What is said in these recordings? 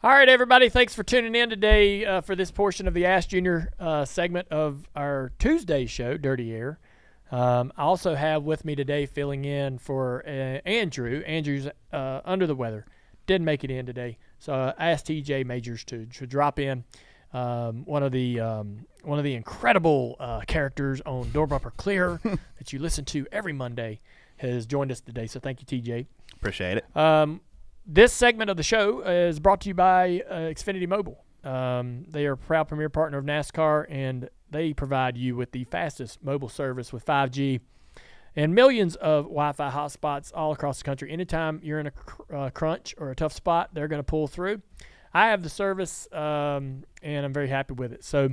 All right, everybody. Thanks for tuning in today for this portion of the Ask Junior segment of our Tuesday show, Dirty Air. I also have with me today filling in for Andrew. Andrew's under the weather. Didn't make it in today. So I asked TJ Majors to drop in. One of the incredible characters on Door Bumper Clear that you listen to every Monday has joined us today. So thank you, TJ. Appreciate it. This segment of the show is brought to you by Xfinity Mobile. They are a proud premier partner of NASCAR, and they provide you with the fastest mobile service with 5G and millions of Wi-Fi hotspots all across the country. Anytime you're in a crunch or a tough spot, they're going to pull through. I have the service, and I'm very happy with it. So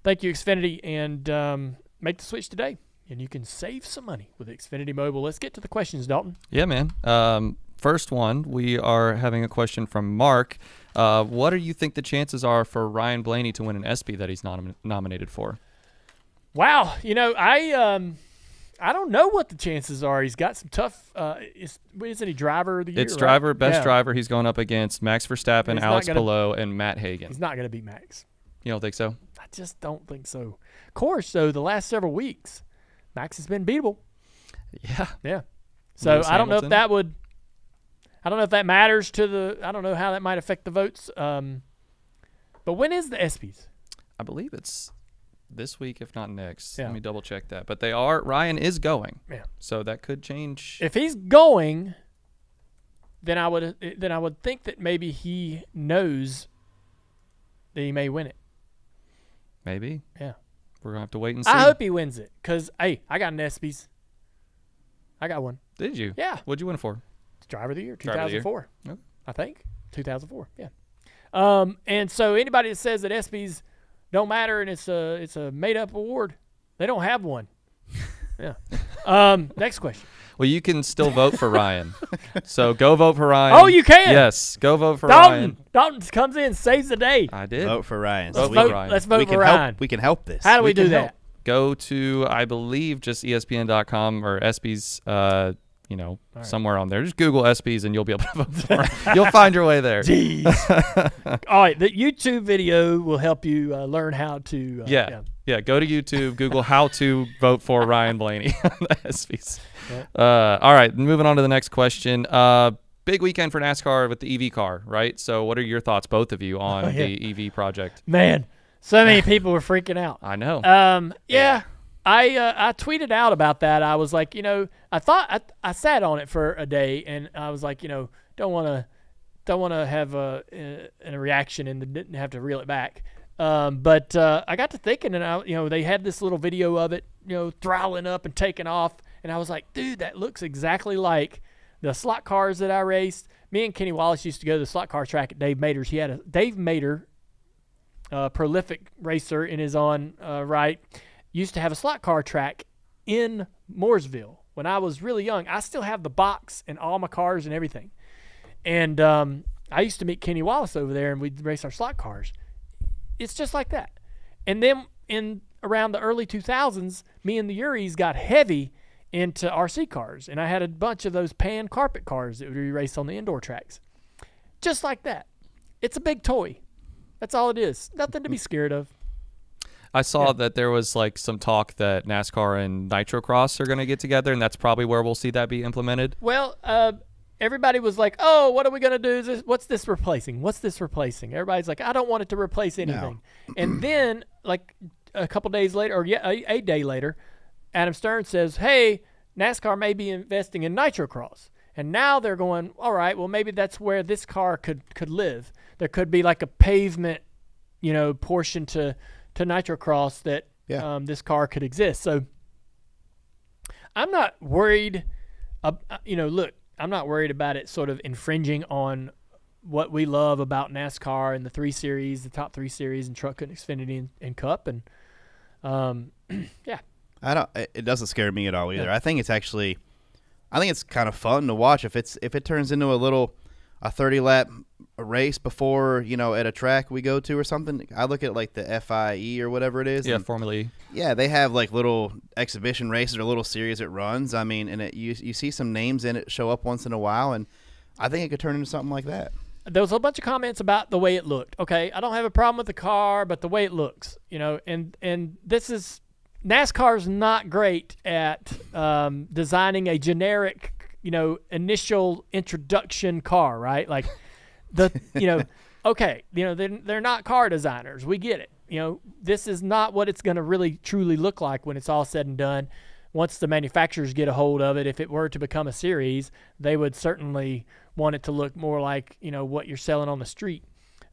thank you, Xfinity, and make the switch today, and you can save some money with Xfinity Mobile. Let's get to the questions, Dalton. Yeah, man. First one, we are having a question from Mark. What do you think the chances are for Ryan Blaney to win an ESPY that he's nominated for? Wow. I don't know what the chances are. He's got some tough isn't he driver of the year? It's driver, best driver. He's going up against Max Verstappen, Alex Palou, and Matt Hagan. He's not going to beat Max. You don't think so? I just don't think so. Of course, though, the last several weeks, Max has been beatable. Yeah. Yeah. So I don't know if that would – I don't know if that matters to the – I don't know how that might affect the votes. But when is the ESPYs? I believe it's this week, if not next. Yeah. Let me double-check that. But Ryan is going. Yeah. So that could change. If he's going, then I would think that maybe he knows that he may win it. Maybe. Yeah. We're going to have to wait and see. I hope he wins it because, hey, I got an ESPYs. I got one. Did you? Yeah. What'd you win for? Driver of the Year, 2004. Okay. I think. 2004, yeah. And so anybody that says that ESPYs don't matter and it's a made-up award, they don't have one. Yeah. Next question. Well, you can still vote for Ryan. So go vote for Ryan. Oh, you can? Yes. Go vote for Ryan. Dalton comes in, saves the day. I did. Vote for Ryan. Let's vote for Ryan. We can help this. How do we do that? Go to, I believe, just ESPN.com or ESPYs, somewhere on there. Just Google ESPYs and you'll be able to vote for him. You'll find your way there. Jeez. All right. The YouTube video will help you learn how to. Yeah. Go to YouTube, Google how to vote for Ryan Blaney on the ESPYs. Yeah. All right. Moving on to the next question. Big weekend for NASCAR with the EV car, right? So what are your thoughts, both of you, on the EV project? Man, so many people were freaking out. I know. I tweeted out about that. I was like, I thought I sat on it for a day, and I was like, don't want to have a reaction and didn't have to reel it back. But I got to thinking, and they had this little video of it, throttling up and taking off, and I was like, dude, that looks exactly like the slot cars that I raced. Me and Kenny Wallace used to go to the slot car track at Dave Mater's. He had a Dave Mater, prolific racer in his own right, used to have a slot car track in Mooresville when I was really young. I still have the box and all my cars and everything. And I used to meet Kenny Wallace over there, and we'd race our slot cars. It's just like that. And then in around the early 2000s, me and the Uris got heavy into RC cars, and I had a bunch of those pan carpet cars that would be raced on the indoor tracks. Just like that. It's a big toy. That's all it is. Nothing to be scared of. I saw that there was some talk that NASCAR and Nitro Cross are going to get together, and that's probably where we'll see that be implemented. Well, everybody was like, oh, what are we going to do? What's this replacing? What's this replacing? Everybody's like, I don't want it to replace anything. No. And then, a couple days later, or a day later, Adam Stern says, hey, NASCAR may be investing in Nitro Cross. And now they're going, all right, well, maybe that's where this car could live. There could be a pavement, portion to Nitro Cross that this car could exist. So I'm not worried. Look, I'm not worried about it sort of infringing on what we love about NASCAR and the 3 Series, the top 3 Series, and Truck and Xfinity and Cup. And yeah. It doesn't scare me at all either. Yeah. I think it's kind of fun to watch if it turns into a 30-lap race before, at a track we go to or something. I look at the FIE or whatever it is. Yeah, Formula E. Yeah, they have little exhibition races or little series it runs. I mean, and you see some names in it show up once in a while, and I think it could turn into something like that. there was a bunch of comments about the way it looked. Okay, I don't have a problem with the car, but the way it looks, and this is NASCAR's not great at designing a generic, initial introduction car, right? Like okay, they're not car designers. We get it. This is not what it's going to really truly look like when it's all said and done. Once the manufacturers get a hold of it, if it were to become a series, they would certainly want it to look more like, what you're selling on the street.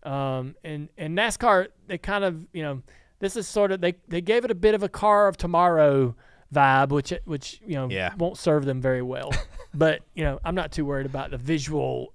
And NASCAR, they kind of, this is sort of, they gave it a bit of a car of tomorrow vibe, which won't serve them very well. But, I'm not too worried about the visual,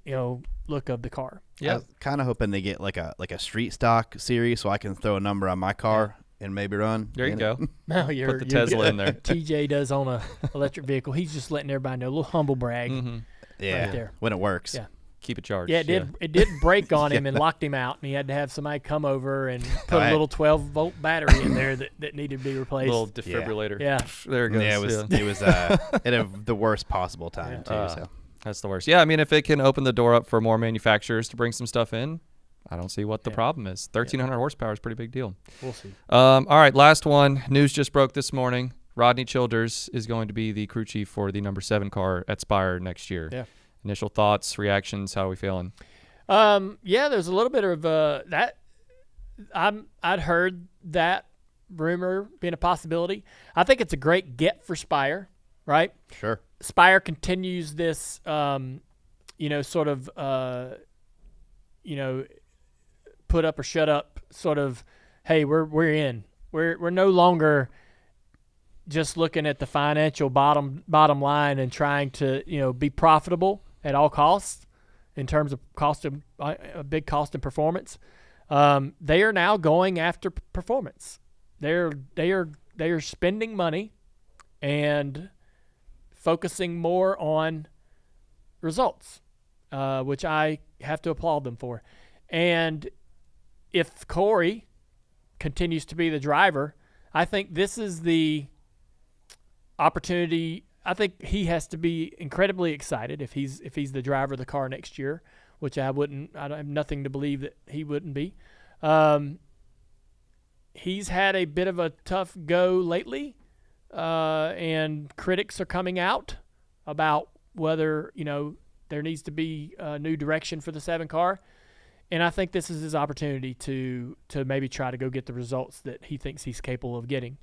look of the car. Yeah. I was kind of hoping they get like a street stock series so I can throw a number on my car and maybe run. There you go. No, put the Tesla in there. TJ does on a electric vehicle. He's just letting everybody know, a little humble brag. Mm-hmm. Yeah, right there. When it works. Yeah. Keep it charged. Yeah, it did break on him and locked him out, and he had to have somebody come over and put a little 12-volt battery in there that needed to be replaced. A little defibrillator. Yeah. There it goes. Yeah, it was at the worst possible time too. So that's the worst. Yeah, I mean, if it can open the door up for more manufacturers to bring some stuff in, I don't see what the problem is. 1,300 horsepower is a pretty big deal. We'll see. All right, last one. News just broke this morning. Rodney Childers is going to be the crew chief for the number 7 car at Spire next year. Yeah. Initial thoughts, reactions, how are we feeling? Yeah, there's a little bit of that. I'd heard that rumor being a possibility. I think it's a great get for Spire, right? Sure. Spire continues this, sort of, put up or shut up sort of, hey, we're in. We're no longer just looking at the financial bottom line and trying to, be profitable at all costs in terms of a big cost and performance. They are now going after performance. They are spending money and focusing more on results, which I have to applaud them for. And if Corey continues to be the driver, I think this is the opportunity. I think he has to be incredibly excited if he's the driver of the car next year, which I have nothing to believe that he wouldn't be. He's had a bit of a tough go lately, and critics are coming out about whether, there needs to be a new direction for the 7 car. And I think this is his opportunity to maybe try to go get the results that he thinks he's capable of getting.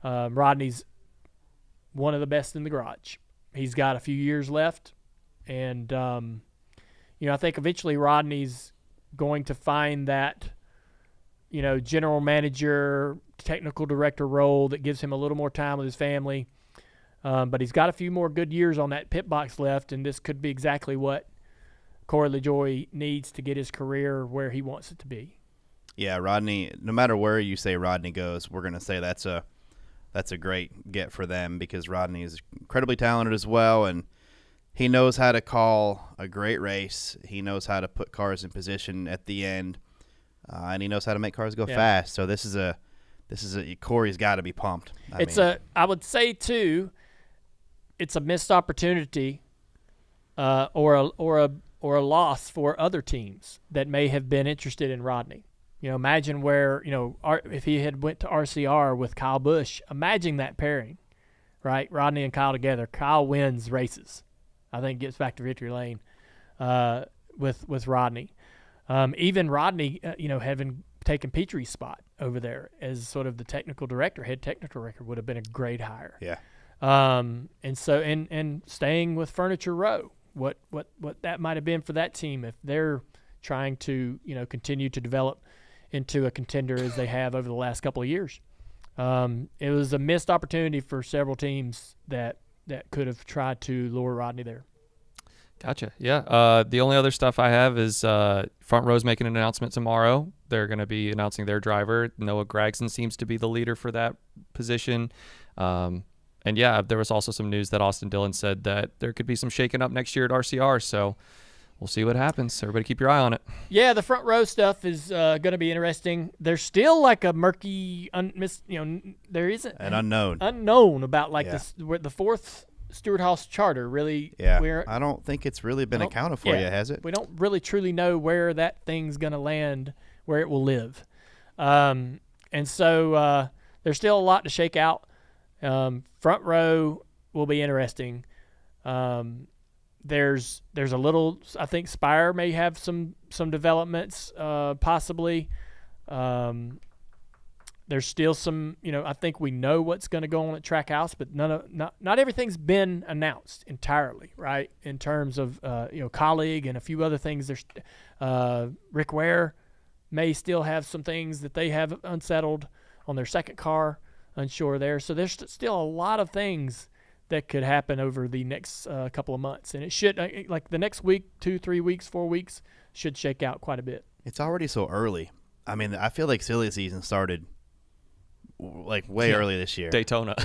Rodney's one of the best in the garage. He's got a few years left. And, I think eventually Rodney's going to find that, general manager, technical director role that gives him a little more time with his family. But he's got a few more good years on that pit box left, and this could be exactly what Corey LaJoie needs to get his career where he wants it to be. Yeah, Rodney, no matter where you say Rodney goes, we're going to say that's a great get for them because Rodney is incredibly talented as well, and he knows how to call a great race. He knows how to put cars in position at the end, and he knows how to make cars go fast. So this is Corey's got to be pumped. I would say too, it's a missed opportunity, or a loss for other teams that may have been interested in Rodney. Imagine where, if he had went to RCR with Kyle Busch, imagine that pairing, right? Rodney and Kyle together. Kyle wins races. I think gets back to victory lane with Rodney. Even Rodney, having taken Petrie's spot over there as sort of the technical director, head technical director, would have been a great hire. Yeah. And staying with Furniture Row, what that might have been for that team if they're trying to, continue to develop into a contender as they have over the last couple of years. It was a missed opportunity for several teams that could have tried to lure Rodney there. Gotcha. Yeah. The only other stuff I have is Front Row's making an announcement tomorrow. They're going to be announcing their driver. Noah Gragson seems to be the leader for that position. And yeah, there was also some news that Austin Dillon said that there could be some shaking up next year at RCR. So we'll see what happens. Everybody keep your eye on it. Yeah, the Front Row stuff is going to be interesting. There's still like a murky, there isn't an unknown about like the fourth Stewart-Haas charter really. Yeah, I don't think it's really been accounted for yet, has it? We don't really truly know where that thing's going to land, where it will live. And so there's still a lot to shake out. Front row will be interesting. There's a little, I think Spire may have some developments, possibly. There's still some, I think we know what's going to go on at Trackhouse, but not everything's been announced entirely, right? In terms of, colleague and a few other things. There's Rick Ware may still have some things that they have unsettled on their second car, unsure there. So there's still a lot of things that could happen over the next couple of months. And it should, like the next week, 2, 3 weeks, 4 weeks, should shake out quite a bit. It's already so early. I mean, I feel like silly season started like way early this year. Daytona.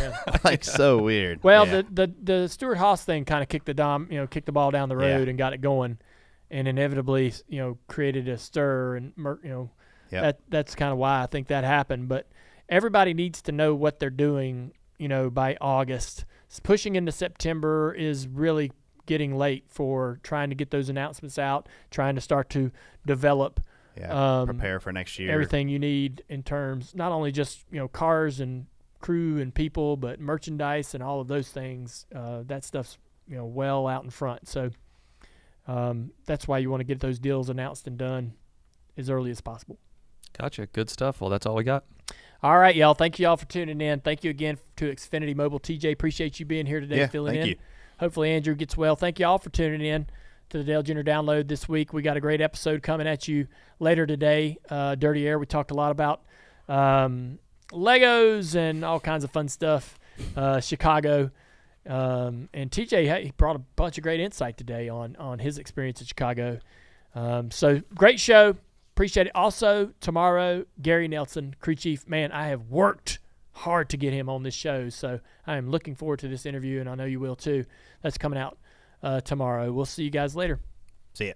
Like so weird. Well, the Stewart-Haas thing kind of kicked the ball down the road and got it going, and inevitably, created a stir, and that's kind of why I think that happened. But everybody needs to know what they're doing, by August. Pushing into September is really getting late for trying to get those announcements out, trying to start to develop. Prepare for next year. Everything you need in terms, not only just, cars and crew and people, but merchandise and all of those things. That stuff's, well out in front. So that's why you want to get those deals announced and done as early as possible. Gotcha. Good stuff. Well, that's all we got. All right, y'all. Thank you all for tuning in. Thank you again to Xfinity Mobile. TJ, appreciate you being here today, filling in. You. Hopefully Andrew gets well. Thank you all for tuning in to the Dale Jr. Download this week. We got a great episode coming at you later today. Dirty Air. We talked a lot about Legos and all kinds of fun stuff. Chicago. And TJ, he brought a bunch of great insight today on his experience at Chicago. So great show. Appreciate it. Also, tomorrow, Gary Nelson, crew chief. Man, I have worked hard to get him on this show, so I am looking forward to this interview, and I know you will too. That's coming out tomorrow. We'll see you guys later. See ya.